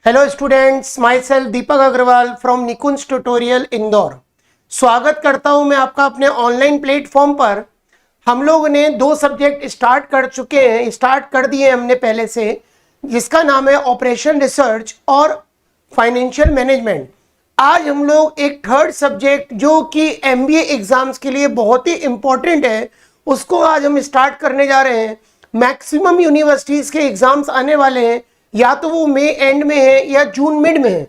Hello students, myself Deepak Agarwal from Nikunj tutorial Indore. स्वागत करता हूं मैं आपका अपने ऑनलाइन प्लेटफॉर्म पर। हम लोगों ने 2 सब्जेक्ट स्टार्ट कर दिए हमने पहले से, जिसका नाम है ऑपरेशन रिसर्च और फाइनेंशियल मैनेजमेंट। आज हम लोग एक थर्ड सब्जेक्ट जो कि एमबीए एग्जाम्स के लिए बहुत ही इंपॉर्टेंट है, उसको आज हम स्टार्ट करने जा रहे हैं। मैक्सिमम यूनिवर्सिटीज के एग्जाम्स आने वाले हैं, या तो वो मई एंड में है या जून मिड में है।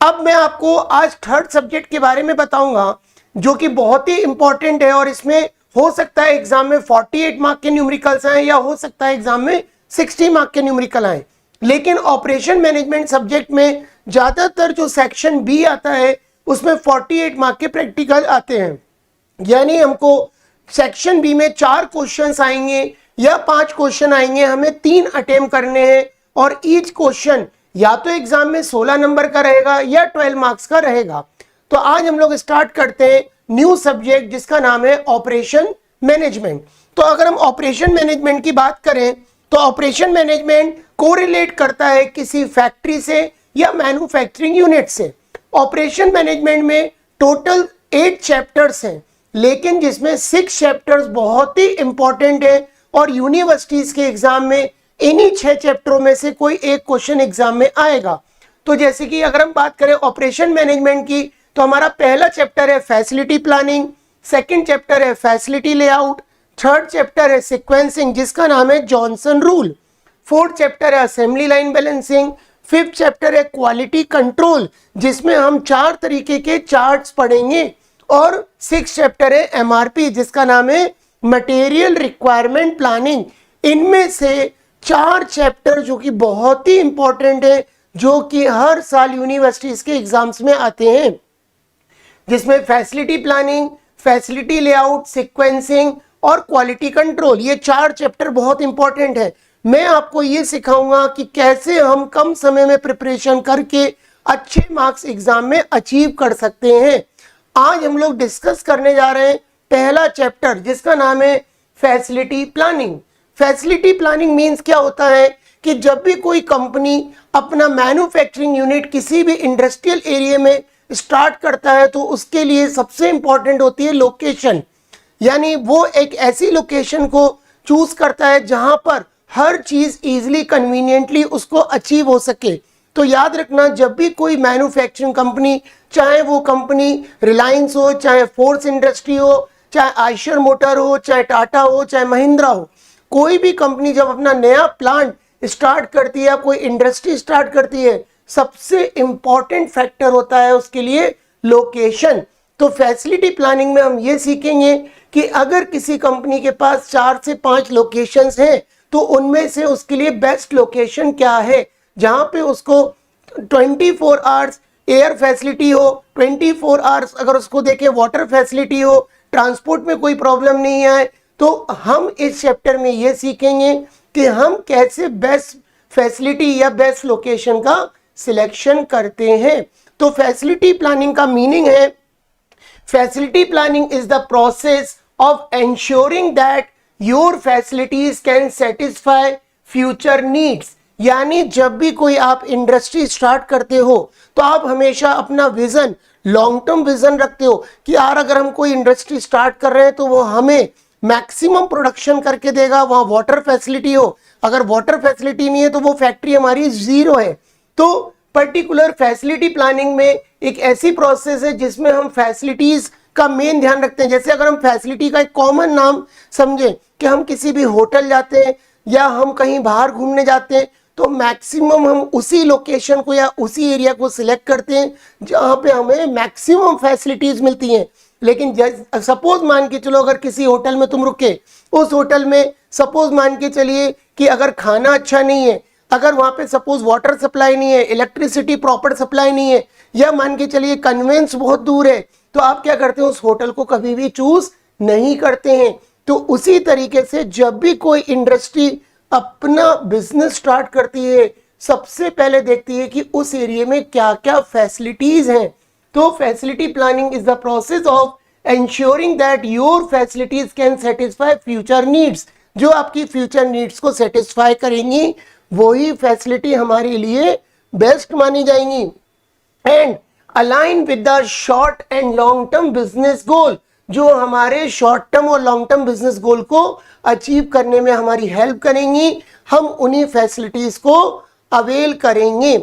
अब मैं आपको आज थर्ड सब्जेक्ट के बारे में बताऊंगा जो कि बहुत ही इंपॉर्टेंट है, और इसमें हो सकता है एग्जाम में 48 मार्क के न्यूमेरिकल्स आए या हो सकता है एग्जाम में 60 मार्क के न्यूमेरिकल आए। लेकिन ऑपरेशन मैनेजमेंट सब्जेक्ट में ज्यादातर जो सेक्शन बी आता है उसमें 48 मार्क के प्रैक्टिकल आते हैं। यानी हमको सेक्शन बी में 4 क्वेश्चंस आएंगे या 5 क्वेश्चन आएंगे, हमें 3 अटेम्प्ट करने हैं, और ईच क्वेश्चन या तो एग्जाम में 16 नंबर का रहेगा या 12 मार्क्स का रहेगा। तो आज हम लोग स्टार्ट करते हैं न्यू सब्जेक्ट जिसका नाम है ऑपरेशन मैनेजमेंट। तो अगर हम ऑपरेशन मैनेजमेंट की बात करें तो ऑपरेशन मैनेजमेंट कोरिलेट करता है किसी फैक्ट्री से या मैन्युफैक्चरिंग यूनिट से। ऑपरेशन मैनेजमेंट में टोटल 8 चैप्टर्स हैं, लेकिन जिसमें 6 चैप्टर्स बहुत ही इंपॉर्टेंट है और यूनिवर्सिटीज के एग्जाम में इन्हीं 6 चैप्टरों में से कोई एक क्वेश्चन एग्जाम में आएगा। तो जैसे कि अगर हम बात करें ऑपरेशन मैनेजमेंट की, तो हमारा पहला चैप्टर है फैसिलिटी प्लानिंग, सेकंड चैप्टर है फैसिलिटी लेआउट, थर्ड चैप्टर है सीक्वेंसिंग जिसका नाम है जॉनसन रूल, फोर्थ चैप्टर है assembly line balancing, fifth chapter है क्वालिटी कंट्रोल जिसमें हम 4 तरीके के चार्ट्स पढ़ेंगे, और सिक्स चैप्टर है एमआरपी जिसका नाम है मटेरियल रिक्वायरमेंट प्लानिंग। इनमें से 4 चैप्टर जो कि बहुत ही इंपॉर्टेंट है, जो कि हर साल यूनिवर्सिटीज के एग्जाम्स में आते हैं, जिसमें facility planning, facility layout, sequencing और क्वालिटी कंट्रोल, ये 4 चैप्टर बहुत इंपॉर्टेंट है। मैं आपको ये सिखाऊंगा कि कैसे हम कम समय में प्रिपरेशन करके अच्छे मार्क्स एग्जाम में अचीव कर सकते हैं। आज हम लोग डिस्कस करने जा रहे हैं पहला चैप्टर जिसका नाम है facility planning. Facility planning means क्या होता है कि जब भी कोई कंपनी अपना मैन्युफैक्चरिंग यूनिट किसी भी इंडस्ट्रियल एरिया में स्टार्ट करता है तो उसके लिए सबसे इंपॉर्टेंट होती है लोकेशन। यानी वो एक ऐसी लोकेशन को चूज करता है जहां पर हर चीज इजीली कन्वीनियंटली उसको अचीव हो सके। तो याद रखना, जब भी कोई मैन्युफैक्चरिंग कंपनी, चाहे वो कंपनी रिलायंस हो, चाहे फोर्स इंडस्ट्री हो, चाहे आयशर मोटर हो, चाहे टाटा हो, चाहे महिंद्रा हो, कोई भी कंपनी जब अपना नया प्लांट स्टार्ट करती है, कोई इंडस्ट्री स्टार्ट करती है, सबसे इंपॉर्टेंट फैक्टर होता है उसके लिए लोकेशन। तो फैसिलिटी प्लानिंग में हम ये सीखेंगे कि अगर किसी कंपनी के पास 4 से 5 लोकेशंस हैं तो उनमें से उसके लिए बेस्ट लोकेशन क्या है, जहां पे उसको 24 आवर्स एयर फैसिलिटी हो, 24 आवर्स अगर उसको देखे वाटर फैसिलिटी हो, ट्रांसपोर्ट में कोई प्रॉब्लम नहीं आए। तो हम इस चैप्टर में ये सीखेंगे कि हम कैसे बेस्ट फैसिलिटी या बेस्ट लोकेशन का सिलेक्शन करते हैं। तो फैसिलिटी प्लानिंग का मीनिंग है, facility planning is the process of ensuring that your facilities can satisfy future needs. यानी जब भी कोई आप इंडस्ट्री स्टार्ट करते हो तो आप हमेशा अपना विजन, लॉन्ग टर्म विजन रखते हो कि यार अगर हम कोई इंडस्ट्री स्टार्ट कर रहे हैं तो वो हमें मैक्सिमम प्रोडक्शन करके देगा, वहां वाटर फैसिलिटी हो, अगर वाटर फैसिलिटी नहीं है तो वो फैक्ट्री हमारी जीरो है। तो पर्टिकुलर फैसिलिटी प्लानिंग में एक ऐसी प्रोसेस है जिसमें हम फैसिलिटीज का मेन ध्यान रखते हैं। जैसे अगर हम फैसिलिटी का एक कॉमन नाम समझे कि हम किसी भी होटल जाते हैं या हम कहीं बाहर घूमने जाते हैं तो मैक्सिमम हम उसी लोकेशन को या उसी एरिया को सिलेक्ट करते हैं जहां पे हमें मैक्सिमम फैसिलिटीज मिलती हैं। लेकिन सपोज मान के चलो अगर किसी होटल में तुम रुके, उस होटल में सपोज मान के चलिए कि अगर खाना अच्छा नहीं है, अगर वहां पे सपोज वाटर सप्लाई नहीं है, इलेक्ट्रिसिटी प्रॉपर सप्लाई नहीं है, या मान के चलिए कन्वेंस बहुत दूर है, तो आप क्या करते हैं, उस होटल को कभी भी चूज नहीं करते हैं। तो उसी तरीके से जब भी कोई इंडस्ट्री अपना बिजनेस स्टार्ट करती है, सबसे पहले देखती है कि उस एरिया में क्या क्या फैसिलिटीज हैं। तो facility planning is the process of ensuring that your facilities can satisfy future needs. जो आपकी फ्यूचर नीड्स को सेटिस्फाई करेंगी वही फैसिलिटी हमारे लिए बेस्ट मानी जाएंगी and align with the short and long term business गोल, जो हमारे शॉर्ट टर्म और लॉन्ग टर्म बिजनेस गोल को अचीव करने में हमारी हेल्प करेंगी। हम उन्हीं फैसिलिटीज को अवेल करेंगे।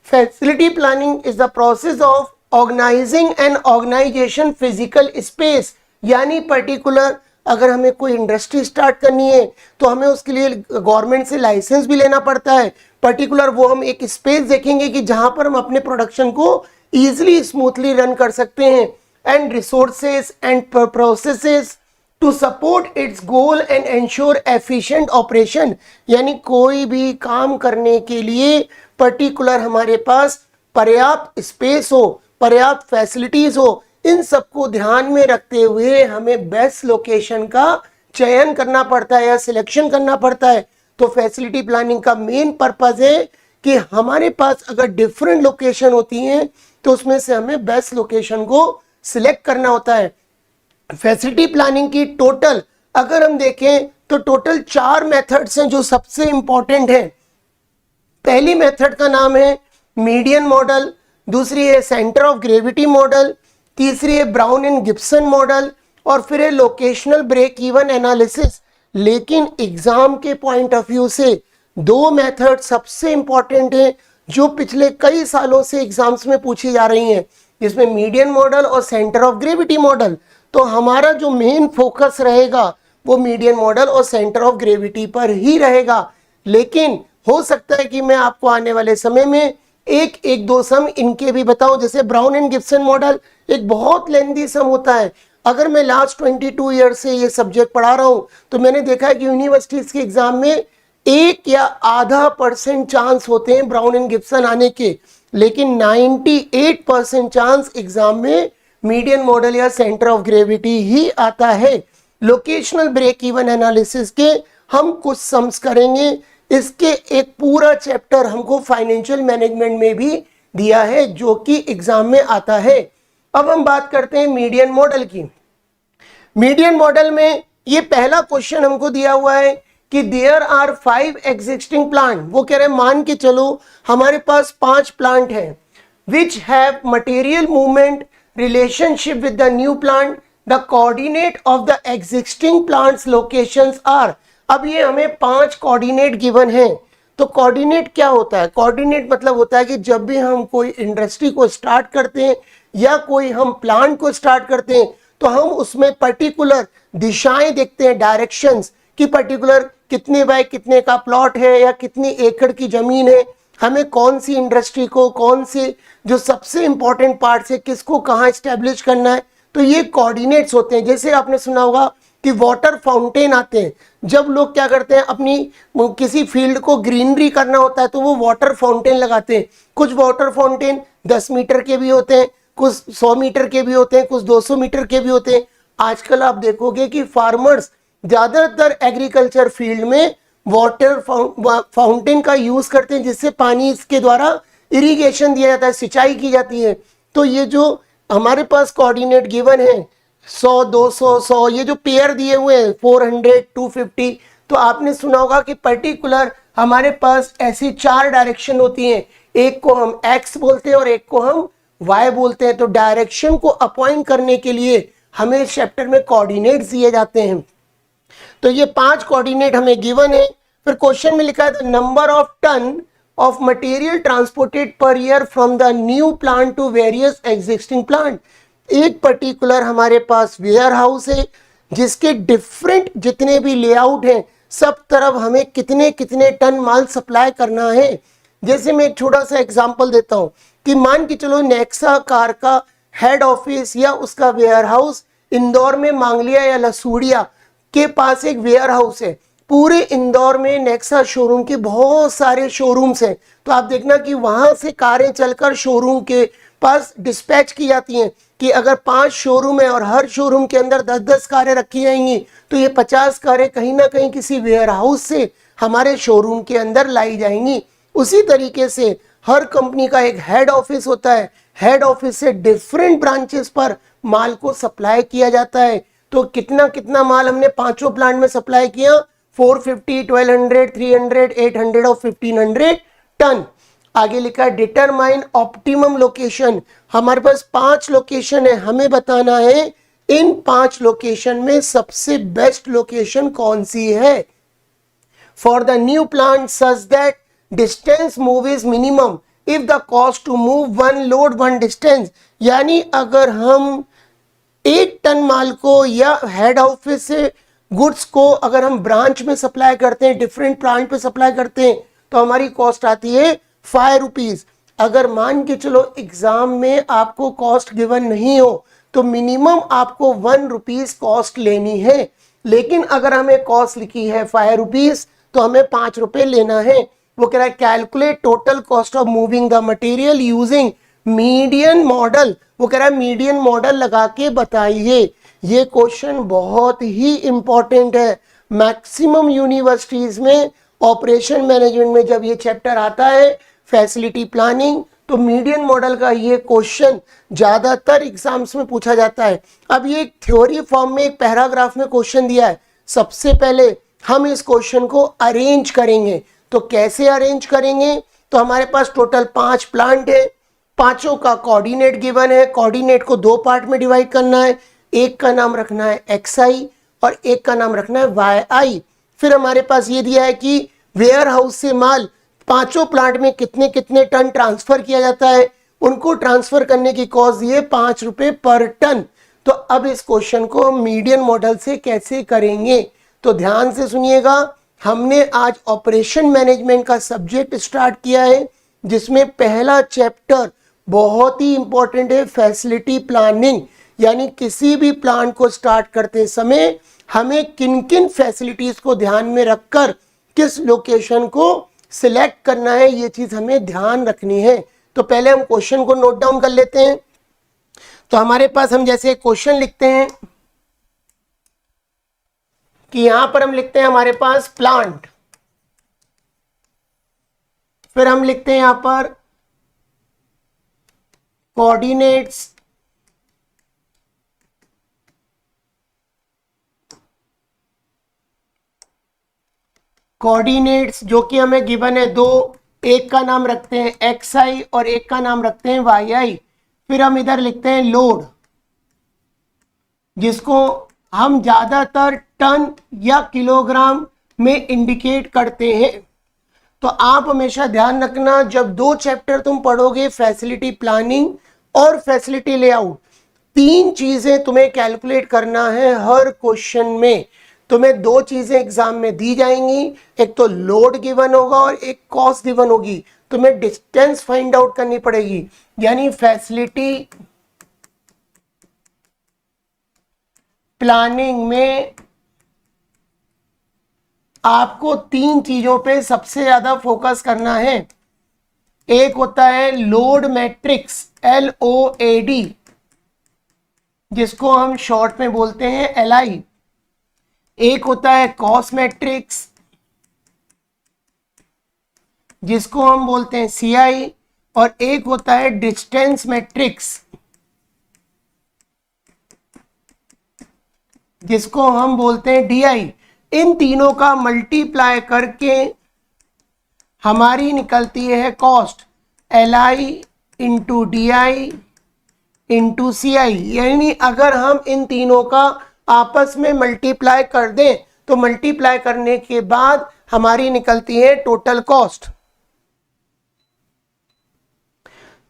Facility planning is the process of organising and organisation physical space, यानी पर्टिकुलर अगर हमें कोई इंडस्ट्री स्टार्ट करनी है तो हमें उसके लिए गवर्नमेंट से लाइसेंस भी लेना पड़ता है। पर्टिकुलर वो हम एक स्पेस देखेंगे कि जहां पर हम अपने प्रोडक्शन को इजीली स्मूथली रन कर सकते हैं, and resources and processes to support its goal and ensure efficient operation, यानी कोई भी काम करने के लिए पर्टिकुलर हमारे पास पर्याप्त स्पेस हो, पर्याप्त फैसिलिटीज हो, इन सबको ध्यान में रखते हुए हमें बेस्ट लोकेशन का चयन करना पड़ता है या सिलेक्शन करना पड़ता है। तो फैसिलिटी प्लानिंग का मेन पर्पस है कि हमारे पास अगर डिफरेंट लोकेशन होती हैं तो उसमें से हमें बेस्ट लोकेशन को सिलेक्ट करना होता है। फैसिलिटी प्लानिंग की टोटल अगर हम देखें तो टोटल 4 मेथड्स हैं जो सबसे इंपॉर्टेंट है। पहली मेथड का नाम है मीडियन मॉडल, दूसरी है सेंटर ऑफ ग्रेविटी मॉडल, तीसरी है ब्राउन एंड गिब्सन मॉडल, और फिर है लोकेशनल ब्रेक इवन एनालिसिस। लेकिन एग्जाम के पॉइंट ऑफ व्यू से 2 मेथड सबसे इंपॉर्टेंट है जो पिछले कई सालों से एग्जाम्स में पूछी जा रही हैं, जिसमें मीडियन मॉडल और सेंटर ऑफ ग्रेविटी मॉडल। तो हमारा जो मेन फोकस रहेगा वो मीडियन मॉडल और सेंटर ऑफ ग्रेविटी पर ही रहेगा। लेकिन हो सकता है कि मैं आपको आने वाले समय में एक दो सम इनके भी बताऊं। जैसे ब्राउन एंड गिब्सन मॉडल एक बहुत लेंथी सम होता है। अगर मैं लास्ट 22 ईयर से ये सब्जेक्ट पढ़ा रहा हूं तो मैंने देखा है कि यूनिवर्सिटीज के एग्जाम में 1 या आधा % चांस होते हैं ब्राउन एंड गिब्सन आने के, लेकिन 98% चांस एग्जाम में मीडियन मॉडल या सेंटर ऑफ ग्रेविटी ही आता है। लोकेशनल ब्रेक इवन एनालिसिस के हम कुछ सम्स करेंगे। इसके एक पूरा चैप्टर हमको फाइनेंशियल मैनेजमेंट में भी दिया है जो कि एग्जाम में आता है। अब हम बात करते हैं मीडियन मॉडल की। मीडियन मॉडल में ये पहला क्वेश्चन हमको दिया हुआ है कि देयर आर 5 एग्जिस्टिंग प्लांट। वो कह रहे हैं मान के चलो हमारे पास 5 प्लांट हैं which have material movement relationship with the new plant, the coordinate of the existing plants locations are. अब ये हमें 5 कोऑर्डिनेट गिवन है। तो कोऑर्डिनेट क्या होता है? कोऑर्डिनेट मतलब होता है कि जब भी हम कोई इंडस्ट्री को स्टार्ट करते हैं या कोई हम प्लांट को स्टार्ट करते हैं तो हम उसमें पर्टिकुलर दिशाएं देखते हैं, डायरेक्शंस, कि पर्टिकुलर कितने बाय कितने का प्लॉट है या कितनी एकड़ की जमीन है, हमें कौन सी इंडस्ट्री को, कौन से जो सबसे इंपॉर्टेंट पार्ट है किसको कहाँ स्टैब्लिश करना है। तो ये कोऑर्डिनेट्स होते हैं। जैसे आपने सुना होगा कि वाटर फाउंटेन आते हैं, जब लोग क्या करते हैं अपनी किसी फील्ड को ग्रीनरी करना होता है तो वो वाटर फाउंटेन लगाते हैं। कुछ वाटर फाउंटेन 10 मीटर के भी होते हैं, कुछ 100 मीटर के भी होते हैं, कुछ 200 मीटर के भी होते हैं। आजकल आप देखोगे कि फार्मर्स ज्यादातर एग्रीकल्चर फील्ड में वाटर फाउंटेन का यूज करते हैं, जिससे पानी इसके द्वारा इरिगेशन दिया जाता है, सिंचाई की जाती है। तो ये जो हमारे पास कोऑर्डिनेट गिवन है 100, 200, 100, ये जो पेयर दिए हुए हैं 400, 250, तो आपने सुना होगा कि पर्टिकुलर हमारे पास ऐसी 4 डायरेक्शन होती हैं। एक को हम एक्स बोलते हैं और एक को हम वाई बोलते हैं। तो डायरेक्शन को अपॉइंट करने के लिए हमें इस चैप्टर में कोऑर्डिनेट्स दिए जाते हैं। तो ये 5 कोऑर्डिनेट हमें गिवन है। फिर क्वेश्चन में लिखा है the number of ton of material transported per year from the new plant to various existing plant. एक पर्टिकुलर हमारे पास वेयर हाउस है जिसके डिफरेंट जितने भी लेआउट हैं सब तरफ हमें कितने कितने टन माल सप्लाई करना है। जैसे मैं एक छोटा सा एग्जांपल देता हूं कि मान के चलो नेक्सा कार का हेड ऑफिस या उसका वेयर हाउस इंदौर में मांगलिया या लसूड़िया के पास एक वेयर हाउस है। पूरे इंदौर में नेक्सा शोरूम के बहुत सारे शोरूम्स हैं। तो आप देखना कि वहां से कारें चलकर शोरूम के पास डिस्पैच की जाती हैं कि अगर 5 शोरूम है और हर शोरूम के अंदर 10-10 कारें रखी जाएंगी तो ये 50 कारें कहीं ना कहीं किसी वेयर हाउस से हमारे शोरूम के अंदर लाई जाएंगी। उसी तरीके से हर कंपनी का एक हेड ऑफिस होता है। हेड ऑफिस से डिफरेंट ब्रांचेस पर माल को सप्लाई किया जाता है। तो कितना कितना माल हमने 5 प्लांट में सप्लाई किया, 450, 1200, 300, 800 और 1500 टन। आगे लिखा है डिटरमाइन ऑप्टिमम लोकेशन। हमारे पास 5 लोकेशन है, हमें बताना है इन 5 लोकेशन में सबसे बेस्ट लोकेशन कौन सी है for the new plant such that distance move is minimum if the cost to move 1 load 1 distance. यानी अगर हम 1 टन माल को या हेड ऑफिस से गुड्स को अगर हम ब्रांच में सप्लाई करते हैं, डिफरेंट प्लांट पे सप्लाई करते हैं, तो हमारी कॉस्ट आती है 5 रुपीज। अगर मान के चलो एग्जाम में आपको कॉस्ट गिवन नहीं हो तो मिनिमम आपको 1 रुपीज कॉस्ट लेनी है, लेकिन अगर हमें कॉस्ट लिखी है 5 रुपीज तो हमें 5 रुपए लेना है। वो कह रहा है calculate total cost of moving the material using median model. वो कह रहा है मीडियन मॉडल लगा के बताइए। ये क्वेश्चन बहुत ही इंपॉर्टेंट है। मैक्सिमम यूनिवर्सिटीज में ऑपरेशन मैनेजमेंट में जब ये चैप्टर आता है फैसिलिटी प्लानिंग, तो मीडियन मॉडल का ये क्वेश्चन ज्यादातर एग्जाम्स में पूछा जाता है। अब ये थ्योरी फॉर्म में एक पैराग्राफ में क्वेश्चन दिया है। सबसे पहले हम इस क्वेश्चन को अरेंज करेंगे। तो कैसे अरेंज करेंगे? तो हमारे पास टोटल 5 प्लांट है, पांचों का कोऑर्डिनेट गिवन है। कोऑर्डिनेट को 2 पार्ट में डिवाइड करना है, एक का नाम रखना है XI और एक का नाम रखना है YI। फिर हमारे पास ये दिया है कि वेयर हाउस से माल पांचों प्लांट में कितने कितने टन ट्रांसफर किया जाता है, उनको ट्रांसफर करने की कॉस्ट दिए 5 रुपए पर टन। तो अब इस क्वेश्चन को मीडियन मॉडल से कैसे करेंगे, तो ध्यान से सुनिएगा। हमने आज ऑपरेशन मैनेजमेंट का सब्जेक्ट स्टार्ट किया है, जिसमें पहला चैप्टर बहुत ही इंपॉर्टेंट है, फैसिलिटी प्लानिंग। यानी किसी भी प्लान को स्टार्ट करते समय हमें किन किन फैसिलिटीज को ध्यान में रखकर किस लोकेशन को सिलेक्ट करना है, ये चीज हमें ध्यान रखनी है। तो पहले हम क्वेश्चन को नोट डाउन कर लेते हैं। तो हमारे पास हम जैसे क्वेश्चन लिखते हैं कि यहां पर हम लिखते हैं हमारे पास प्लांट, फिर हम लिखते हैं यहां पर कोऑर्डिनेट्स, कोऑर्डिनेट्स जो कि हमें गिवन है 2, एक का नाम रखते हैं XI और एक का नाम रखते हैं YI। फिर हम इधर लिखते हैं लोड, जिसको हम ज्यादातर टन या किलोग्राम में इंडिकेट करते हैं। तो आप हमेशा ध्यान रखना, जब 2 चैप्टर तुम पढ़ोगे, फैसिलिटी प्लानिंग और फैसिलिटी लेआउट, 3 चीजें तुम्हें कैलकुलेट करना है हर क्वेश्चन में। तुम्हें 2 चीजें एग्जाम में दी जाएंगी, एक तो लोड गिवन होगा और एक कॉस्ट गिवन होगी। तुम्हें डिस्टेंस फाइंड आउट करनी पड़ेगी। यानी फैसिलिटी प्लानिंग में आपको 3 चीजों पे सबसे ज्यादा फोकस करना है। एक होता है लोड मैट्रिक्स LOAD, जिसको हम शॉर्ट में बोलते हैं LI। एक होता है कॉस्ट मैट्रिक्स, जिसको हम बोलते हैं CI, और एक होता है डिस्टेंस मैट्रिक्स, जिसको हम बोलते हैं DI। इन तीनों का मल्टीप्लाई करके हमारी निकलती है cost LI into DI into CI। यानी अगर हम इन तीनों का आपस में मल्टीप्लाई कर दें तो मल्टीप्लाई करने के बाद हमारी निकलती है टोटल कॉस्ट।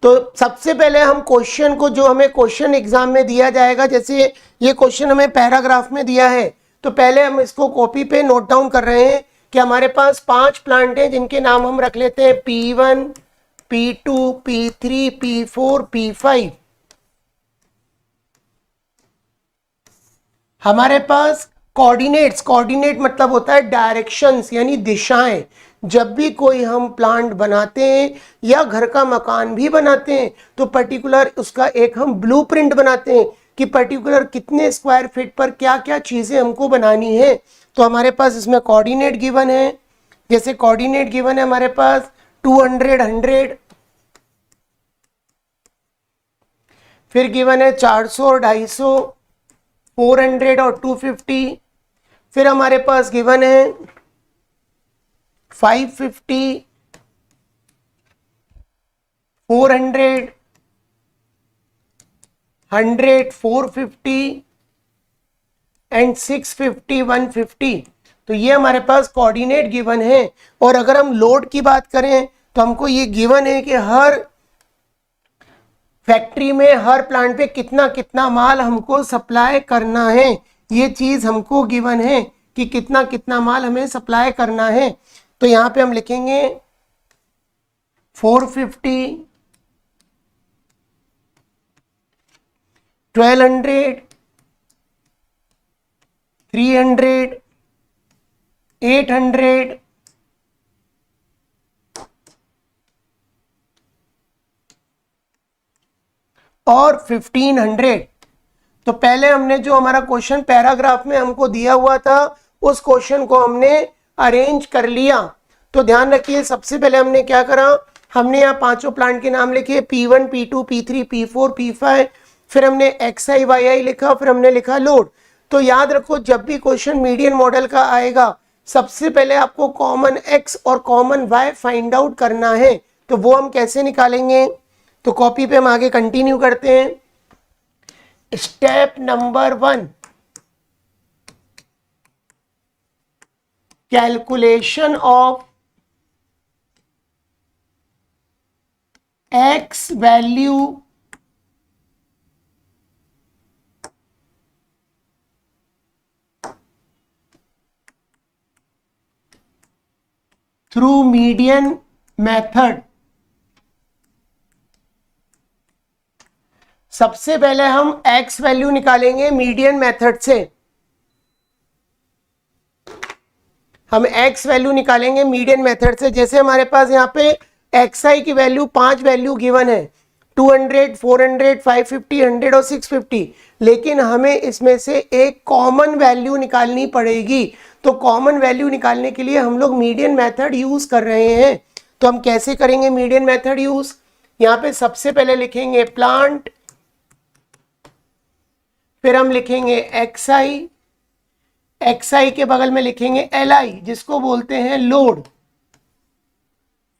तो सबसे पहले हम क्वेश्चन को, जो हमें क्वेश्चन एग्जाम में दिया जाएगा, जैसे ये क्वेश्चन हमें पैराग्राफ में दिया है, तो पहले हम इसको कॉपी पे नोट डाउन कर रहे हैं कि हमारे पास 5 प्लांट हैं, जिनके नाम हम रख लेते हैं P1, P2, P3, P4, P5। हमारे पास कोऑर्डिनेट्स, कोऑर्डिनेट मतलब होता है डायरेक्शंस, यानी दिशाएं। जब भी कोई हम प्लांट बनाते हैं या घर का मकान भी बनाते हैं तो पर्टिकुलर उसका एक हम ब्लूप्रिंट बनाते हैं कि पर्टिकुलर कितने स्क्वायर फीट पर क्या क्या चीजें हमको बनानी है। तो हमारे पास इसमें कोऑर्डिनेट गिवन है, जैसे कोऑर्डिनेट गिवन है हमारे पास 200, 100, फिर गिवन है 400 और 250, 400 और 250, फिर हमारे पास गिवन है 550, 400, 100, 450 एंड 650, 150। तो ये हमारे पास कोऑर्डिनेट गिवन है। और अगर हम लोड की बात करें तो हमको ये गिवन है कि हर फैक्ट्री में, हर प्लांट पे कितना कितना माल हमको सप्लाई करना है। ये चीज हमको गिवन है कि कितना कितना माल हमें सप्लाई करना है। तो यहां पे हम लिखेंगे 450, 1200, 300, 800 और 1500। तो पहले हमने जो हमारा क्वेश्चन पैराग्राफ में हमको दिया हुआ था उस क्वेश्चन को हमने अरेंज कर लिया। तो ध्यान रखिए, सबसे पहले हमने क्या करा, हमने यहाँ पांचों प्लांट के नाम लिखे, P1, P2, P3, P4, P5। फिर हमने XI, YI लिखा, फिर हमने लिखा लोड। तो याद रखो, जब भी क्वेश्चन मीडियन मॉडल का आएगा सबसे पहले आपको कॉमन X और कॉमन Y फाइंड आउट करना है। तो वो हम कैसे निकालेंगे, तो कॉपी पे हम आगे कंटिन्यू करते हैं। Step number 1, calculation of X value through median method. सबसे पहले हम X वैल्यू निकालेंगे मीडियन मेथड से। हम X वैल्यू निकालेंगे मीडियन मेथड से। जैसे हमारे पास यहाँ पे XI की वैल्यू 5 वैल्यू गिवन है, 200, 400, 550, 100 और 650। लेकिन हमें इसमें से एक कॉमन वैल्यू निकालनी पड़ेगी। तो कॉमन वैल्यू निकालने के लिए हम लोग मीडियन मेथड यूज कर रहे हैं। तो हम कैसे करेंगे मीडियन मेथड यूज, यहाँ पे सबसे पहले लिखेंगे प्लांट, फिर हम लिखेंगे XI, XI के बगल में लिखेंगे LI जिसको बोलते हैं लोड,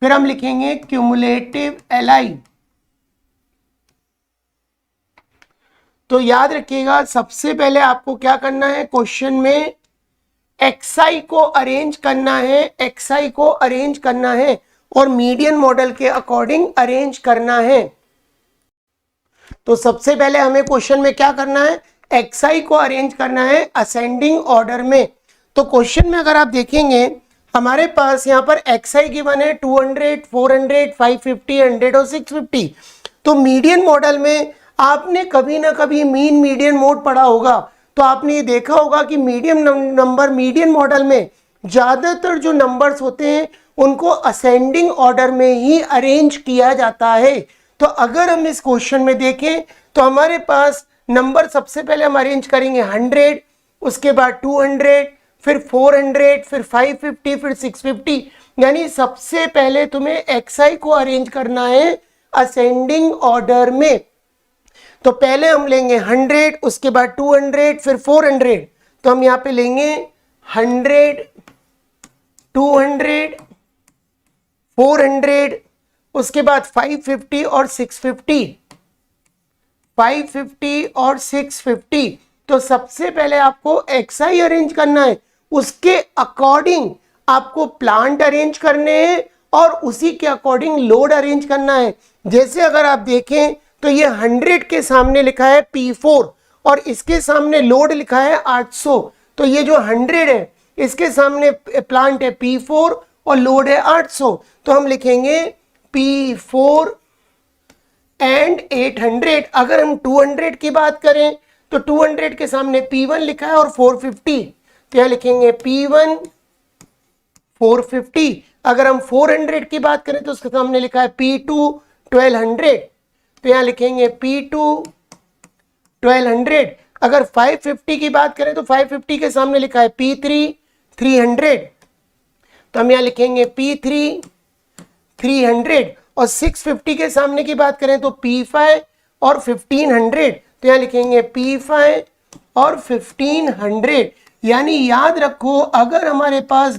फिर हम लिखेंगे क्यूमुलेटिव LI। तो याद रखिएगा, सबसे पहले आपको क्या करना है, क्वेश्चन में XI को अरेंज करना है, XI को अरेंज करना है और मीडियन मॉडल के अकॉर्डिंग अरेंज करना है। तो सबसे पहले हमें क्वेश्चन में क्या करना है, XI को अरेंज करना है असेंडिंग ऑर्डर में। तो क्वेश्चन में अगर आप देखेंगे हमारे पास यहाँ पर XI गिवन है 200, 400, 550, 100 और 650। तो मीडियन मॉडल में आपने कभी ना कभी मीन मीडियन मोड पढ़ा होगा। तो आपने ये देखा होगा कि मीडियन मॉडल में ज्यादातर जो नंबर्स होते हैं उनको असेंडिंग ऑर्डर में ही अरेंज किया जाता है। तो अगर हम इस क्वेश्चन में देखें तो हमारे पास नंबर सबसे पहले हम अरेंज करेंगे 100, उसके बाद 200, फिर 400, फिर 550, फिर 650। यानी सबसे पहले तुम्हें XI को अरेंज करना है असेंडिंग ऑर्डर में। तो पहले हम लेंगे 100, उसके बाद 200, फिर 400। तो हम यहाँ पे लेंगे 100, 200, 400, उसके बाद 550 और 650, 550 और 650। तो सबसे पहले आपको XI अरेंज करना है, उसके अकॉर्डिंग आपको प्लांट अरेंज करने हैं और उसी के अकॉर्डिंग लोड अरेंज करना है। जैसे अगर आप देखें तो ये 100 के सामने लिखा है P4 और इसके सामने लोड लिखा है 800। तो ये जो 100 है इसके सामने प्लांट है P4 और लोड है 800। तो हम लिखेंगे P4 एंड 800। अगर हम 200 की बात करें तो 200 के सामने P1 लिखा है और 450। तो यहाँ लिखेंगे P1 450। अगर हम 400 की बात करें तो उसके सामने लिखा है P2 1200। तो यहाँ लिखेंगे P2 1200। अगर 550 की बात करें तो 550 के सामने लिखा है P3 300। तो हम यहाँ लिखेंगे P3 300। और 650 के सामने की बात करें तो P5 और 1500। तो यहाँ लिखेंगे P5 और 1500। यानी याद रखो, अगर हमारे पास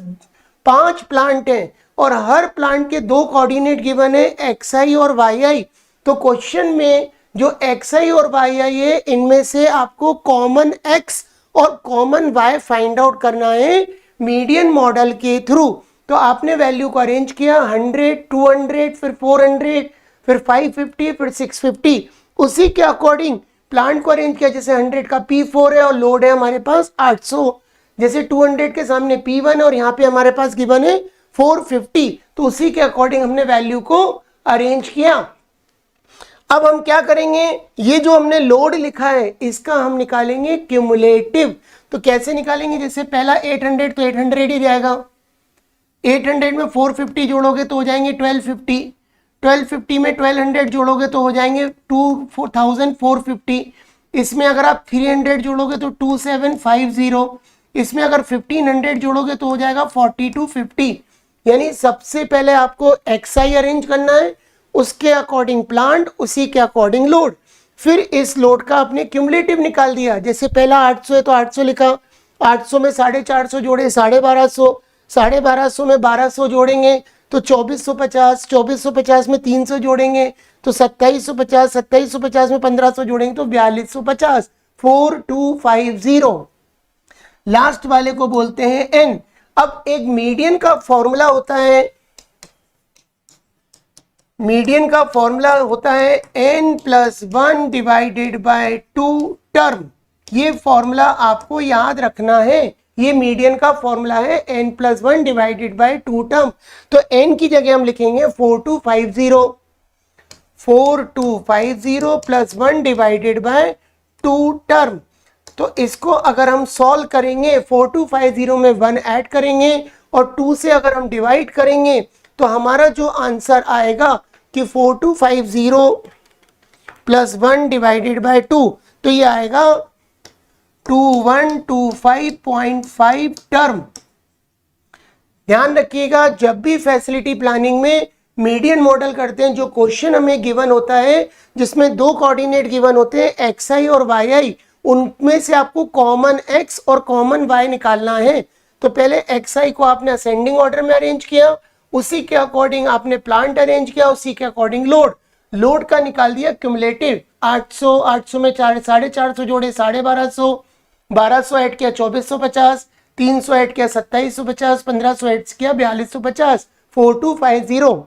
5 प्लांट हैं और हर प्लांट के दो कोऑर्डिनेट गिवन है XI और YI। तो क्वेश्चन में जो XI और YI है इनमें से आपको कॉमन X और कॉमन Y फाइंड आउट करना है मीडियन मॉडल के थ्रू। तो आपने वैल्यू को अरेंज किया 100, 200, फिर 400, फिर 550, फिर 650। उसी के अकॉर्डिंग प्लांट को अरेंज किया। जैसे 100 का P4 है और लोड है हमारे पास 800, जैसे 200 के सामने P1 और यहाँ पे हमारे पास गिवन है 450। तो उसी के अकॉर्डिंग हमने वैल्यू को अरेंज किया। अब हम क्या करेंगे, ये जो हमने लोड लिखा है इसका हम निकालेंगे क्यूमुलेटिव। तो कैसे निकालेंगे, जैसे पहला 800 तो 800 ही जाएगा, 800 में 450 जोड़ोगे तो हो जाएंगे 1250, 1250 में 1200 जोड़ोगे तो हो जाएंगे 2450, इसमें अगर आप 300 जोड़ोगे तो 2750, इसमें अगर 1500 जोड़ोगे तो हो जाएगा 4250। यानी सबसे पहले आपको XI अरेंज करना है, उसके अकॉर्डिंग प्लांट, उसी के अकॉर्डिंग लोड। फिर इस लोड का आपने क्यूमुलेटिव निकाल दिया। जैसे पहला 800 है तो 800 लिखा, 800 में 450 जोड़े 1250, 1250 में 1200 जोड़ेंगे तो 2450, 2450 में 300 जोड़ेंगे तो 2750, 2750 में 1500 जोड़ेंगे तो 4250, 4250। लास्ट वाले को बोलते हैं N। अब एक मीडियन का फॉर्मूला होता है, मीडियन का फॉर्मूला होता है n+1 डिवाइडेड बाय 2 टर्म। ये फॉर्मूला आपको याद रखना है, ये मीडियन का फॉर्मूला है n+1 डिवाइडेड बाय 2 टर्म। तो n की जगह हम लिखेंगे 4250, 4250 प्लस 1 डिवाइडेड बाय 2 टर्म। तो इसको अगर हम सॉल्व करेंगे 4250 में 1 ऐड करेंगे और 2 से अगर हम डिवाइड करेंगे तो हमारा जो आंसर आएगा कि 4250 प्लस 1 डिवाइडेड बाय 2, तो ये आएगा 2125.5 टर्म। ध्यान रखिएगा जब भी फैसिलिटी प्लानिंग में मीडियन मॉडल करते हैं, जो क्वेश्चन हमें गिवन होता है जिसमें दो कोऑर्डिनेट गिवन होते हैं XI और YI, उनमें से आपको कॉमन X और कॉमन Y निकालना है। तो पहले XI को आपने असेंडिंग ऑर्डर में अरेंज किया, उसी के अकॉर्डिंग आपने प्लांट अरेंज किया, उसी के अकॉर्डिंग लोड का निकाल दिया क्यूमुलेटिव। 800, 800 में 450 जोड़े 1250, 1200 ऐड किया 2450, 300 ऐड किया 2750, 1500 ऐड किया 4250, 4250।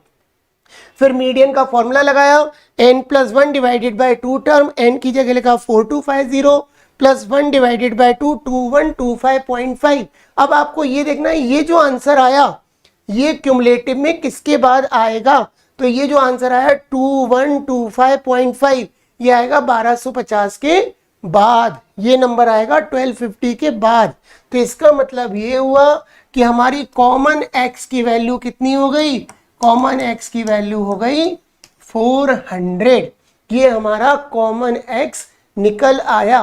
फिर मीडियन का फॉर्मूला लगाया, n+1 divided by 2 term, n की जगह लिखा 4250 प्लस 1 डिवाइडेड बाय 2, 2125.5। अब आपको ये देखना है ये जो आंसर आया ये क्यूमुलेटिव में किसके बाद आएगा। तो ये जो आंसर आया 2125.5 ये आएगा 1250 के बाद, ये नंबर आएगा 1250 के बाद। तो इसका मतलब ये हुआ कि हमारी कॉमन x की वैल्यू कितनी हो गई, कॉमन x की वैल्यू हो गई 400। ये हमारा कॉमन x निकल आया।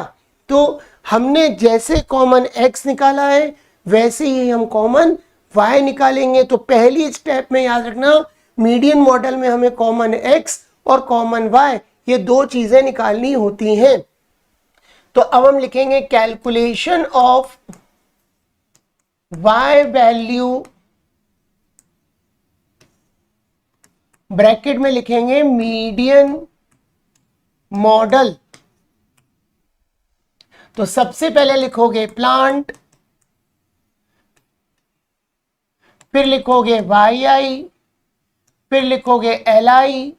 तो हमने जैसे कॉमन x निकाला है वैसे ही हम कॉमन y निकालेंगे। तो पहली स्टेप में याद रखना मीडियन मॉडल में हमें कॉमन x और कॉमन y ये दो चीजें निकालनी होती हैं। तो अब हम लिखेंगे calculation of y value, bracket में लिखेंगे मीडियन मॉडल। तो सबसे पहले लिखोगे प्लांट, फिर लिखोगे YI, फिर लिखोगे LI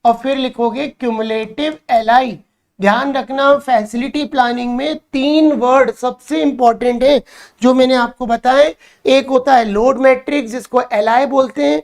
और फिर लिखोगे क्यूमुलेटिव LI। ध्यान रखना फैसिलिटी प्लानिंग में 3 वर्ड सबसे इंपॉर्टेंट है जो मैंने आपको बताए। एक होता है लोड मैट्रिक्स जिसको LI बोलते हैं,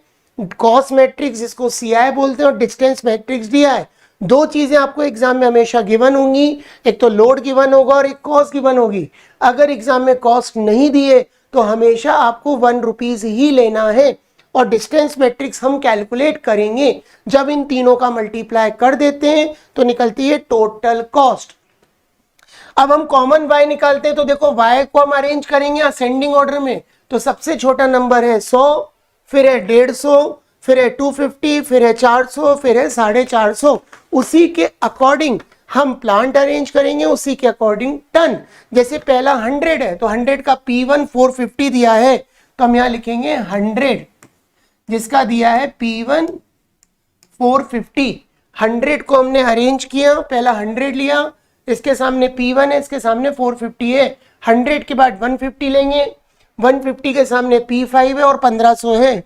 कॉस्ट मैट्रिक्स जिसको CI बोलते हैं और डिस्टेंस मैट्रिक्स DI। दो चीजें आपको एग्जाम में हमेशा गिवन होंगी, एक तो लोड गिवन होगा और एक कॉस्ट गिवन होगी। अगर एग्जाम में कॉस्ट नहीं दिए तो हमेशा आपको 1 रुपीज ही लेना है और डिस्टेंस मैट्रिक्स हम कैलकुलेट करेंगे जब इन तीनों का मल्टीप्लाई कर देते हैं तो निकलती है टोटल कॉस्ट। अब हम कॉमन y निकालते हैं। तो देखो y को हम अरेंज करेंगे असेंडिंग ऑर्डर में। तो सबसे छोटा नंबर है 100, फिर है 150, फिर है 250, फिर है 400, फिर है 450। उसी के अकॉर्डिंग हम प्लांट अरेंज करेंगे, उसी के अकॉर्डिंग टन। जैसे पहला 100 है तो 100 का P1 450 दिया है तो हम यहाँ लिखेंगे 100। जिसका दिया है P1 450। 100 को हमने अरेंज किया, पहला 100 लिया, इसके सामने P1 है, इसके सामने 450 है। 100 के बाद 150 लेंगे, 150 के सामने P5 है और 1500 है।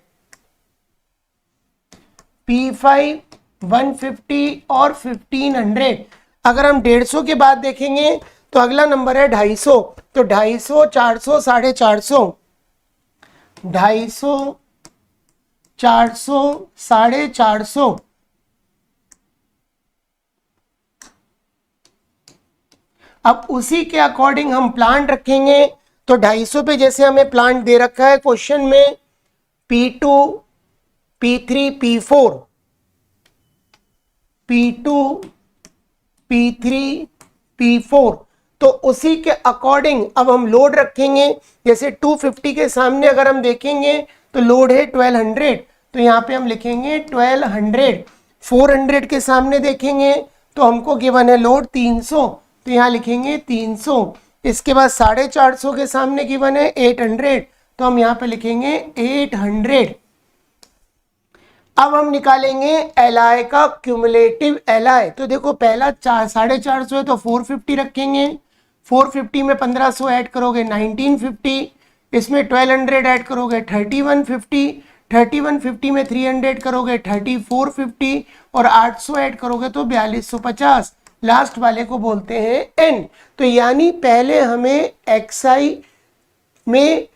P5 150 और 1500। अगर हम 150 के बाद देखेंगे तो अगला नंबर है 250। तो 250, 400, 450, 250, 400, 450। अब उसी के अकॉर्डिंग हम प्लांट रखेंगे। तो 250 पे जैसे हमें प्लांट दे रखा है क्वेश्चन में P2, P3, P4, P2, P3, P4, तो उसी के अकॉर्डिंग अब हम लोड रखेंगे। जैसे 250 के सामने अगर हम देखेंगे तो लोड है 1200, तो यहाँ पे हम लिखेंगे 1200। 400 के सामने देखेंगे तो हमको गिवन है लोड 300, तो यहाँ लिखेंगे 300। इसके बाद 450 के सामने गिवन है 800, तो हम यहाँ पे लिखेंगे 800। अब हम निकालेंगे LI का क्यूमुलेटिव LI। तो देखो पहला 450 है तो 450 रखेंगे, 450 में 1500 ऐड करोगे 1950, इसमें 1200 ऐड करोगे 3150, 3150 में 300 करोगे 3450 और 800 ऐड करोगे तो 4250। लास्ट वाले को बोलते हैं N। तो यानी पहले हमें XI में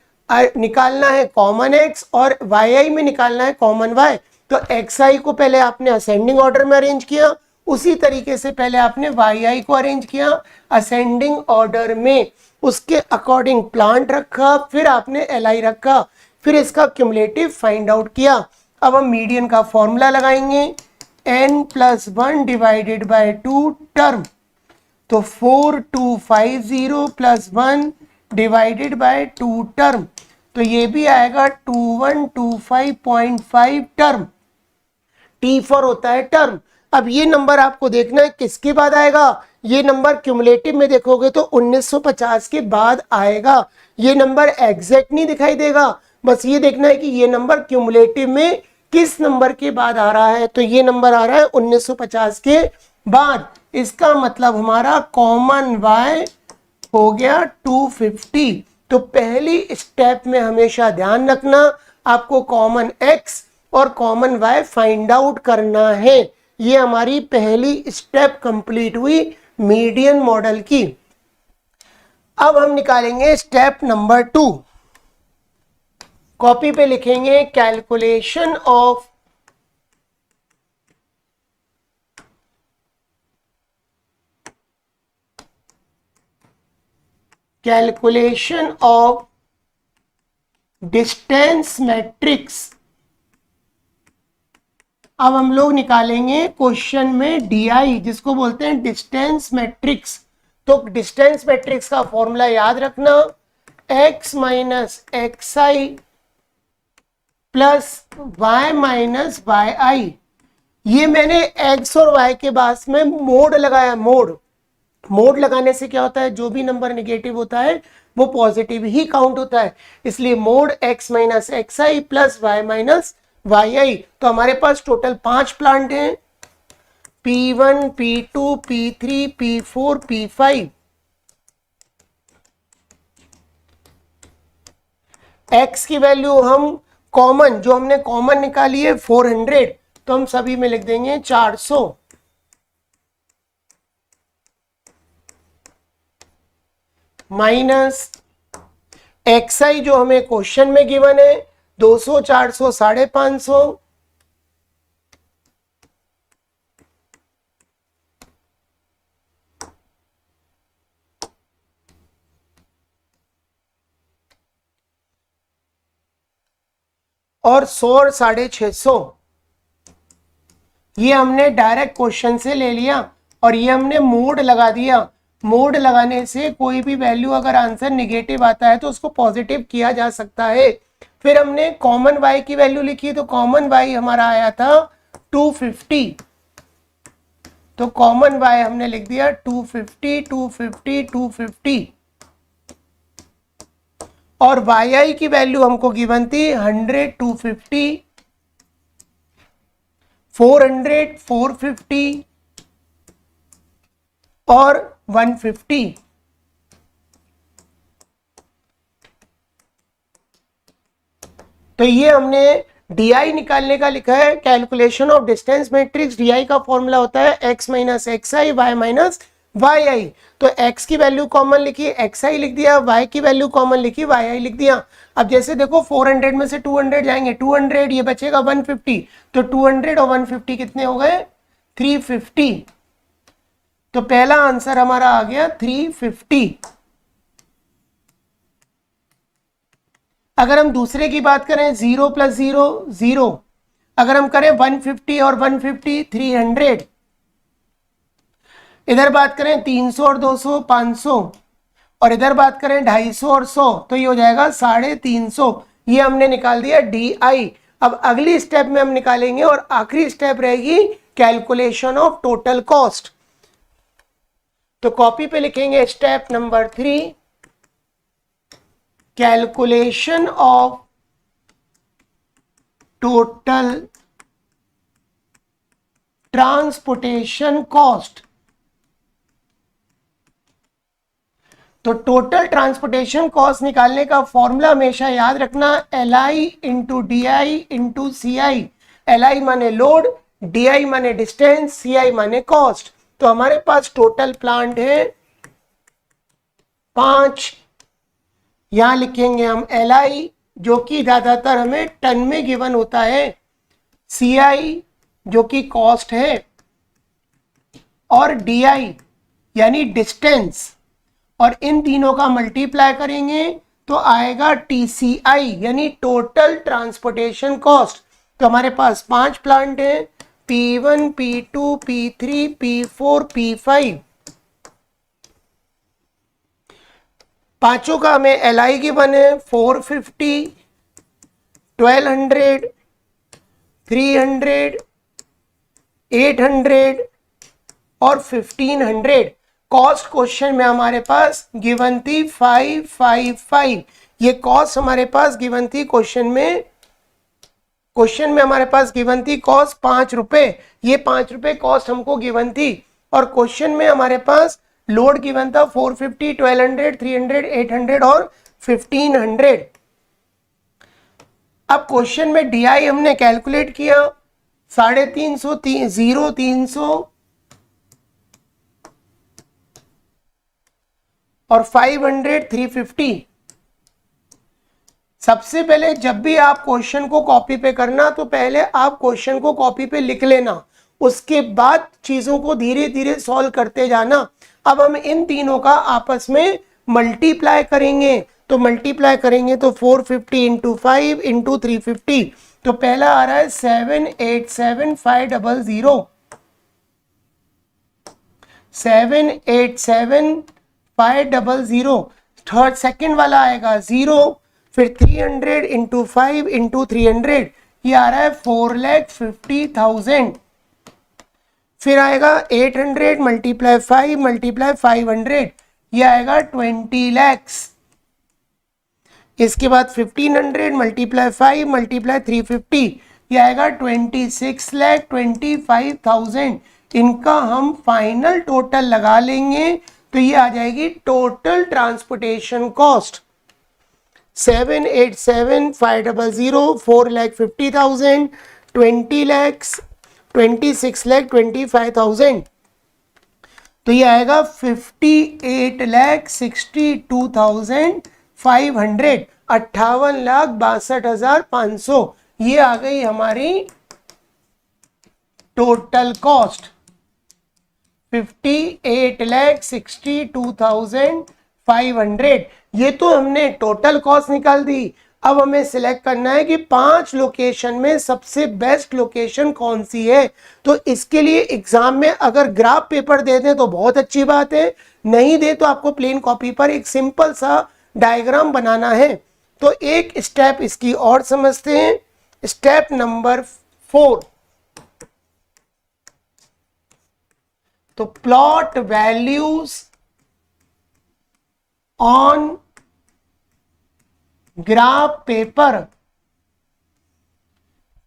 निकालना है कॉमन X और YI में निकालना है कॉमन Y। तो XI को पहले आपने असेंडिंग ऑर्डर में अरेंज किया, उसी तरीके से पहले आपने YI को अरेंज किया असेंडिंग ऑर्डर में, उसके अकॉर्डिंग प्लांट रखा, फिर आपने LI रखा, फिर इसका क्यूमुलेटिव फाइंड आउट किया। अब हम मीडियन का फॉर्मूला लगाएंगे, n+1 डिवाइडेड बाय 2 टर्म, तो 4250 + 1 डिवाइडेड बाय 2 टर्म, तो ये भी आएगा 2125.5 टर्म। T4 होता है टर्म। अब ये नंबर आपको देखना है किसके बाद आएगा, ये नंबर क्यूमुलेटिव में देखोगे तो 1950 के बाद आएगा। ये नंबर एग्जैक्ट नहीं दिखाई देगा, बस ये देखना है कि ये नंबर क्यूमुलेटिव में किस नंबर के बाद आ रहा है। तो ये नंबर आ रहा है 1950 के बाद। इसका मतलब हमारा कॉमन Y हो गया 250। तो पहली स्टेप में हमेशा ध्यान रखना, आपको कॉमन X और कॉमन Y फाइंड आउट करना है। ये हमारी पहली स्टेप कंप्लीट हुई मीडियन मॉडल की। अब हम निकालेंगे स्टेप नंबर 2। कॉपी पे लिखेंगे कैलकुलेशन ऑफ डिस्टेंस मैट्रिक्स। अब हम लोग निकालेंगे क्वेश्चन में DI, जिसको बोलते हैं डिस्टेंस मैट्रिक्स। तो डिस्टेंस मैट्रिक्स का फॉर्मूला याद रखना, x minus XI plus y minus YI। ये मैंने x और y के बाद में मोड लगाया। मोड लगाने से क्या होता है, जो भी नंबर नेगेटिव होता है वो पॉजिटिव ही काउंट होता है, इसलिए mode x minus XI plus y minus YI। तो हमारे पास टोटल 5 प्लांट हैं, P1, P2, P3, P4, P5। x की वैल्यू हम कॉमन, जो हमने कॉमन निकाली है 400, तो हम सभी में लिख देंगे 400 माइनस XI जो हमें क्वेश्चन में गिवन है 200, 400, 550, और 100 और 650। ये हमने डायरेक्ट क्वेश्चन से ले लिया और ये हमने मोड लगा दिया। मोड लगाने से कोई भी वैल्यू अगर आंसर निगेटिव आता है तो उसको पॉजिटिव किया जा सकता है। फिर हमने कॉमन y की वैल्यू लिखी, तो कॉमन y हमारा आया था 250, तो कॉमन y हमने लिख दिया 250, 250, 250। और yi की वैल्यू हमको गिवन थी 100, 250, 400, 450 और 150। तो ये हमने DI निकालने का लिखा है, calculation of distance matrix. DI का फॉर्मूला होता है x minus x I, Y minus Y I. तो x की वैल्यू कॉमन लिखी, xi लिख दिया, y की वैल्यू कॉमन लिखी, yi लिख दिया। अब जैसे देखो 400 में से 200 जाएंगे, 200, ये बचेगा 150, तो 200 और 150 कितने हो गए? 350। तो पहला आंसर हमारा आ गया 350। अगर हम दूसरे की बात करें, 0 + 0 0। अगर हम करें 150 और 150, 300। इधर बात करें 300 और 200, 500। और इधर बात करें 250 और 100, तो ये हो जाएगा 350। ये हमने निकाल दिया DI। अब अगली स्टेप में हम निकालेंगे और आखिरी स्टेप रहेगी कैलकुलेशन ऑफ टोटल कॉस्ट। तो कॉपी पे लिखेंगे step number 3, calculation of total transportation cost. तो टोटल ट्रांसपोर्टेशन कॉस्ट निकालने का फॉर्मूला हमेशा याद रखना, LI into DI into CI। LI माने लोड, DI माने डिस्टेंस, CI माने कॉस्ट। तो हमारे पास टोटल प्लांट है 5। यहां लिखेंगे हम LI, जो कि ज्यादातर हमें टन में गिवन होता है, CI जो कि कॉस्ट है, और DI यानी डिस्टेंस। और इन तीनों का मल्टीप्लाई करेंगे तो आएगा TCI यानी टोटल ट्रांसपोर्टेशन कॉस्ट। तो हमारे पास 5 प्लांट हैं, P1, P2, P3, P4, P5। पांचों का हमें LI की बने 450, 1200, 300, 800 और 1500। कॉस्ट क्वेश्चन में हमारे पास गिवन थी 555। ये कॉस्ट हमारे पास गिवन थी क्वेश्चन में हमारे पास गिवन थी कॉस्ट 5 रुपए। ये 5 रुपए कॉस्ट हमको गिवन थी। और क्वेश्चन में हमारे पास लोड गिवन था 450, 1200, 300, 800 और 1500। अब क्वेश्चन में DI हमने कैलकुलेट किया 350, 0, 300 और 500, 350। सबसे पहले जब भी आप क्वेश्चन को कॉपी पे करना, तो पहले आप क्वेश्चन को कॉपी पे लिख लेना, उसके बाद चीजों को धीरे धीरे सॉल्व करते जाना। अब हम इन तीनों का आपस में मल्टीप्लाई करेंगे। तो मल्टीप्लाई करेंगे तो 450 इंटू 5 इंटू 350। तो पहला आ रहा है 787,500, 787,500। थर्ड सेकंड वाला आएगा 0, फिर 300 इंटू 5 इंटू 300, ये आ रहा है 4,50,000। फिर आएगा 800 मल्टीप्लाई 5 मल्टीप्लाई 500, ये आएगा 20 lakhs। इसके बाद 1500 मल्टीप्लाई 5 मल्टीप्लाई 350, ये आएगा 26,25,000। इनका हम फाइनल टोटल लगा लेंगे तो ये आ जाएगी टोटल ट्रांसपोर्टेशन कॉस्ट 787,500, 4,50,000, 20 lakhs, 26,25,000। तो ये आएगा 58,62,500, 58,62,500। ये आ गई हमारी टोटल कॉस्ट 58,62,500। ये तो हमने टोटल कॉस्ट निकाल दी। अब हमें सिलेक्ट करना है कि 5 लोकेशन में सबसे बेस्ट लोकेशन कौन सी है। तो इसके लिए एग्जाम में अगर ग्राफ पेपर दे दें तो बहुत अच्छी बात है, नहीं दे तो आपको प्लेन कॉपी पर एक सिंपल सा डायग्राम बनाना है। तो एक स्टेप इसकी और समझते हैं, स्टेप नंबर 4। तो plot values on graph paper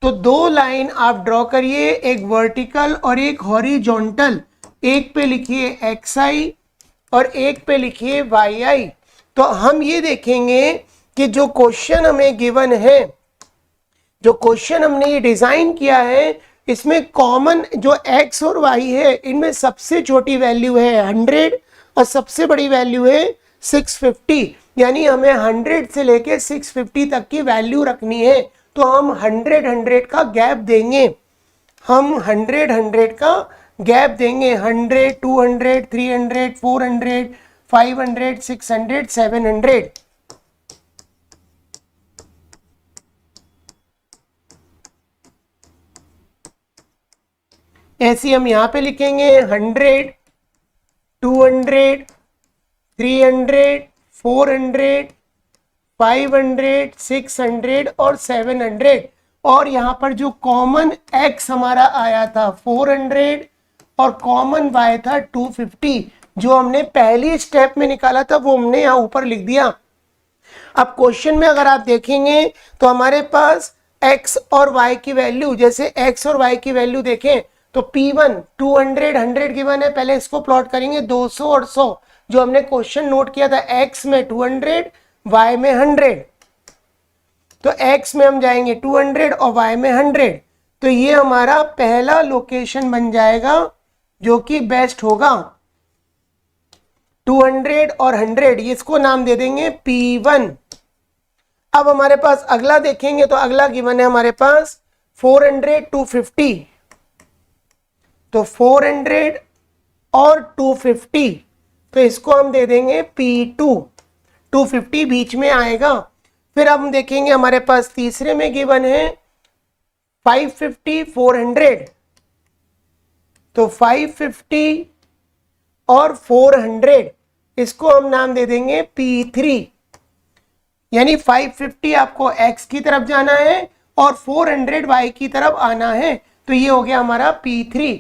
तो दो लाइन आप ड्रॉ करिए, एक वर्टिकल और एक हॉरिजॉन्टल। एक पे लिखिए xi और एक पे लिखिए yi। तो हम ये देखेंगे कि जो क्वेश्चन हमें गिवन है, जो क्वेश्चन हमने ये डिजाइन किया है, इसमें कॉमन जो x और y है, इनमें सबसे छोटी वैल्यू है 100 और सबसे बड़ी वैल्यू है 650। यानी हमें 100 से लेके 650 तक की वैल्यू रखनी है। तो हम 100 का गैप देंगे, हम 100 का गैप देंगे। 100, 200, 300, 400, 500, 600, 700। ऐसे हम यहां पे लिखेंगे 100, 200, 300, 400, 500, 600 और 700। और यहां पर जो कॉमन x हमारा आया था 400 और कॉमन y था 250, जो हमने पहली स्टेप में निकाला था वो हमने यहां ऊपर लिख दिया। अब क्वेश्चन में अगर आप देखेंगे तो हमारे पास x और y की वैल्यू, जैसे x और y की वैल्यू देखें तो P1 200 100 गिवन है। पहले इसको प्लॉट करेंगे 200 और 100, जो हमने क्वेश्चन नोट किया था, x में 200 y में 100। तो x में हम जाएंगे 200 और y में 100। तो ये हमारा पहला लोकेशन बन जाएगा जो कि बेस्ट होगा। 200 और 100, इसको नाम दे देंगे P1। अब हमारे पास अगला देखेंगे तो अगला गिवन है हमारे पास 400 250। तो 400 और 250, तो इसको हम दे देंगे P2। 250 बीच में आएगा। फिर हम देखेंगे हमारे पास तीसरे में गिवन है 550 400। तो 550 और 400, इसको हम नाम दे देंगे P3। यानी 550 आपको x की तरफ जाना है और 400 y की तरफ आना है। तो ये हो गया हमारा P3।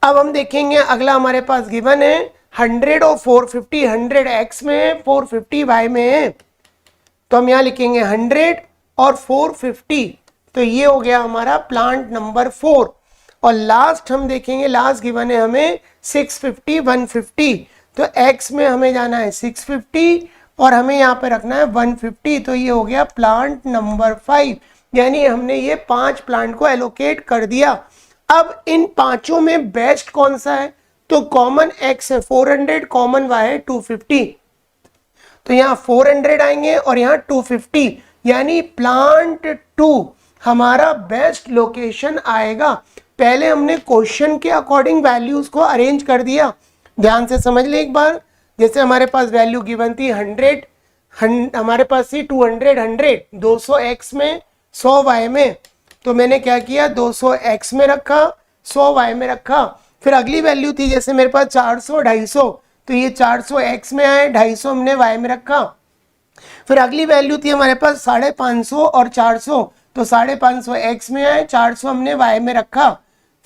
अब हम देखेंगे अगला हमारे पास गिवन है 100 और 450। 100 x में है, 450 y में है। तो हम यहाँ लिखेंगे 100 और 450। तो ये हो गया हमारा प्लांट नंबर 4। और लास्ट हम देखेंगे, लास्ट गिवन है हमें 650 150। तो x में हमें जाना है 650 और हमें यहाँ पे रखना है 150। तो ये हो गया प्लांट नंबर 5। यानी हमने ये 5 प्लांट को एलोकेट कर दिया। अब इन पांचों में बेस्ट कौन सा है? तो कॉमन x है 400, कॉमन y है 250। तो यहाँ 400 आएंगे और यहाँ 250, यानी प्लांट 2 हमारा बेस्ट लोकेशन आएगा। पहले हमने क्वेश्चन के अकॉर्डिंग वैल्यूज को अरेंज कर दिया। ध्यान से समझ ले एक बार। जैसे हमारे पास वैल्यू गिवन थी 100, हमारे पास थी 200 100, 200 x में 100 y में। तो मैंने क्या किया, 200 x में रखा, 100 y में रखा। फिर अगली वैल्यू थी जैसे मेरे पास 400 250, तो ये 400 x में आए, 250 हमने y में रखा। फिर अगली वैल्यू थी हमारे पास 550 और 400, तो 550 x में आए, 400 हमने y में रखा।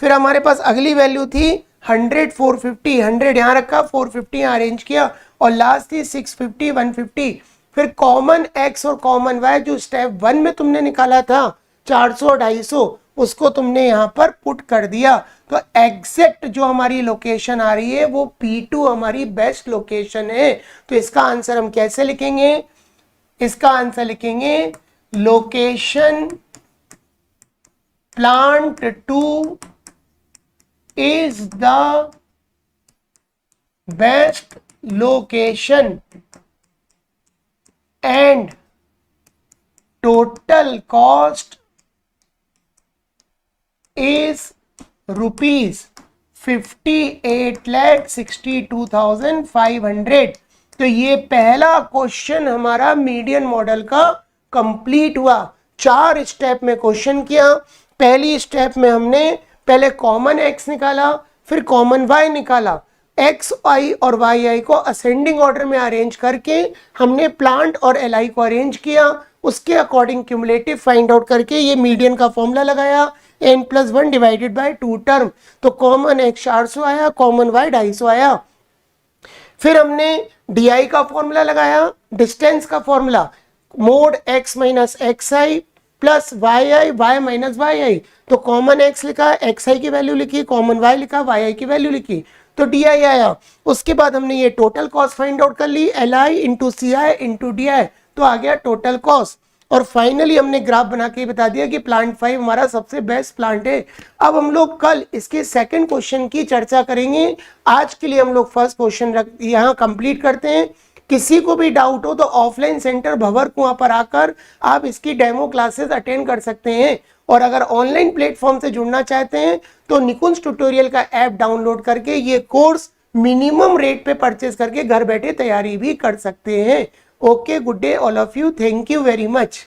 फिर हमारे पास अगली वैल्यू थी 100 450, 100 यहाँ रखा, 450 यहाँ अरेंज किया। और लास्ट थी 650 150। फिर कॉमन x और कॉमन y जो स्टेप 1 में तुमने निकाला था 400 और 250, उसको तुमने यहाँ पर पुट कर दिया। तो एग्जैक्ट जो हमारी लोकेशन आ रही है वो P2 हमारी बेस्ट लोकेशन है। तो इसका आंसर हम कैसे लिखेंगे? इसका आंसर लिखेंगे location plant 2 is the best location and total cost is rupees 58,62,500। तो ये पहला क्वेश्चन हमारा मीडियन मॉडल का कंप्लीट हुआ। 4 स्टेप में क्वेश्चन किया। पहली स्टेप में हमने पहले कॉमन x निकाला, फिर कॉमन y निकाला। x y और y को असेंडिंग ऑर्डर में अरेंज करके हमने प्लांट और li को अरेंज किया। उसके अकॉर्डिंग क्यूमुलेटिव फाइंड आउट करके ये मीडियन का फॉर्मूला लगाया, n+1 डिवाइडेड बाय 2 टर्म। तो कॉमन x 400 आया, कॉमन y 250 आया। फिर हमने di का फॉर्मूला लगाया, डिस्टेंस का formula mod x minus xi plus Y I, Y minus Y I, तो कॉमन एक्स लिखा, एक्स आई की वैल्यू लिखी, कॉमन वाई लिखा, वाई आई की वैल्यू लिखी, तो डी आई आया। उसके बाद हमने ये टोटल कॉस्ट फाइंड आउट कर ली, L I into C I into D I, तो आ गया टोटल कॉस्ट। और फाइनली हमने ग्राफ बना के बता दिया कि प्लांट 5 हमारा सबसे बेस्ट प्लांट है। अब हम लोग कल इसके सेकंड क्वेश्चन की चर्चा करेंगे। आज के लिए हम लोग फर्स्ट क्वेश्चन यहाँ कंप्लीट करते हैं। किसी को भी डाउट हो तो ऑफलाइन सेंटर भंवर कुआं पर आकर आप इसकी डेमो क्लासेस अटेंड कर सकते हैं। और अगर ऑनलाइन प्लेटफॉर्म से जुड़ना चाहते हैं तो निकुंज ट्यूटोरियल का ऐप डाउनलोड करके ये कोर्स मिनिमम रेट पे परचेज करके घर बैठे तैयारी भी कर सकते हैं। Okay, good day all of you, thank you very much.